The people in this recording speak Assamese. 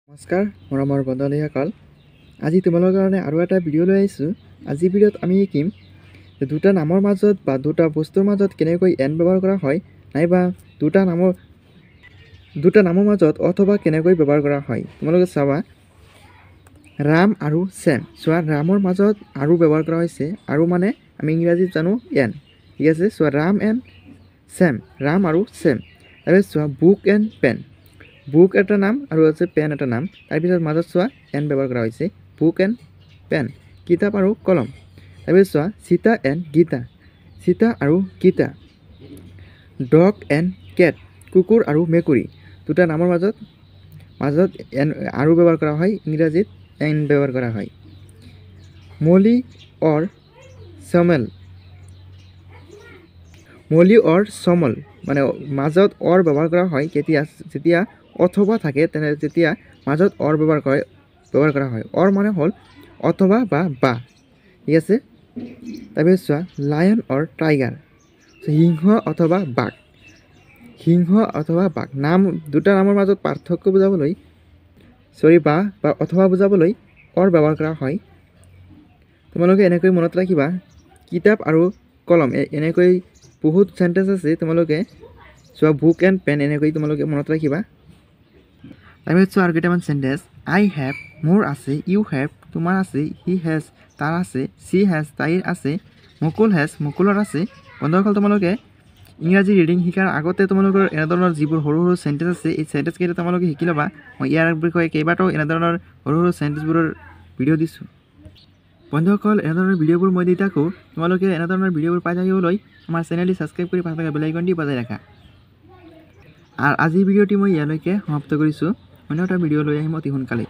নমস্কাৰ মৰমৰ বন্ধুসকল, আজি তোমালোকৰ কাৰণে আৰু এটা ভিডিঅ' লৈ আহিছোঁ। আজি ভিডিঅ'ত আমি শিকিম দুটা নামৰ মাজত বা দুটা বস্তুৰ মাজত কেনেকৈ এন ব্যৱহাৰ কৰা হয়, নাইবা দুটা নামৰ মাজত অথবা কেনেকৈ ব্যৱহাৰ কৰা হয়। তোমালোকে চাবা, ৰাম আৰু ছেম। চোৱা, ৰামৰ মাজত আৰু ব্যৱহাৰ কৰা হৈছে, আৰু মানে আমি ইংৰাজীত জানো এন। ঠিক আছে, চোৱা, ৰাম এণ্ড ছেম, ৰাম আৰু ছেম। তাৰপিছত চোৱা, বুক এণ্ড পেন। বুক এটা নাম আৰু আছে পেন এটা নাম। তাৰপিছত মাজত চোৱা এন ব্যৱহাৰ কৰা হৈছে, বুক এণ্ড পেন, কিতাপ আৰু কলম। তাৰপিছত চোৱা, সীতা এণ্ড গীতা, সীতা আৰু গীতা। ডগ এণ্ড কেট, কুকুৰ আৰু মেকুৰী। দুটা নামৰ মাজত এন আৰু ব্যৱহাৰ কৰা হয়, ইংৰাজীত এন ব্যৱহাৰ কৰা হয়। মলি অৰ চমেল, মলি অৰ চমল, মানে মাজত অৰ ব্যৱহাৰ কৰা হয় যেতিয়া অথবা থাকে, তেতিয়া মাজত অৰ ব্যৱহাৰ কৰা হয়। অৰ মানে হ'ল অথবা বা। ঠিক আছে, তাৰপিছত চোৱা, লায়ন অৰ টাইগাৰ, সিংহ অথবা বাঘ, সিংহ অথবা বাঘ। দুটা নামৰ মাজত পাৰ্থক্য বুজাবলৈ বা অথবা বুজাবলৈ অৰ ব্যৱহাৰ কৰা হয়। তোমালোকে এনেকৈ মনত ৰাখিবা, কিতাপ আৰু কলম এনেকৈ বহুত চেণ্টেঞ্চ আছে। তোমালোকে চোৱা, বুক এণ্ড পেন এনেকৈ তোমালোকে মনত ৰাখিবা। তাৰপিছত চোৱা আৰু কেইটামান চেণ্টেঞ্চ, আই হেভ, মোৰ আছে, ইউ হেভ, তোমাৰ আছে, হি হেজ, তাৰ আছে, চি হেজ, তাইৰ আছে, মুকুল হেজ, মুকুলৰ আছে। বন্ধুসকল, তোমালোকে ইংৰাজী ৰিডিং শিকাৰ আগতে তোমালোকৰ এনেধৰণৰ যিবোৰ সৰু সৰু চেণ্টেঞ্চ আছে, এই চেণ্টেঞ্চকেইটা তোমালোকে শিকি ল'বা। মই ইয়াৰ বিষয়ে কেইবাটাও এনেধৰণৰ সৰু সৰু চেণ্টেঞ্চবোৰৰ ভিডিঅ' দিছোঁ। বন্ধুসকল, এনেধৰণৰ ভিডিঅ'বোৰ মই দি থাকোঁ। তোমালোকে এনেধৰণৰ ভিডিঅ'বোৰ পাই থাকিবলৈ আমাৰ চেনেলটি ছাবস্ক্ৰাইব কৰি ভাল বেল আইকনটি বজাই ৰাখা। আৰু আজিৰ ভিডিঅ'টি মই ইয়ালৈকে সমাপ্ত কৰিছোঁ। অন্য এটা ভিডিঅ' লৈ আহিম অতি সোনকালে।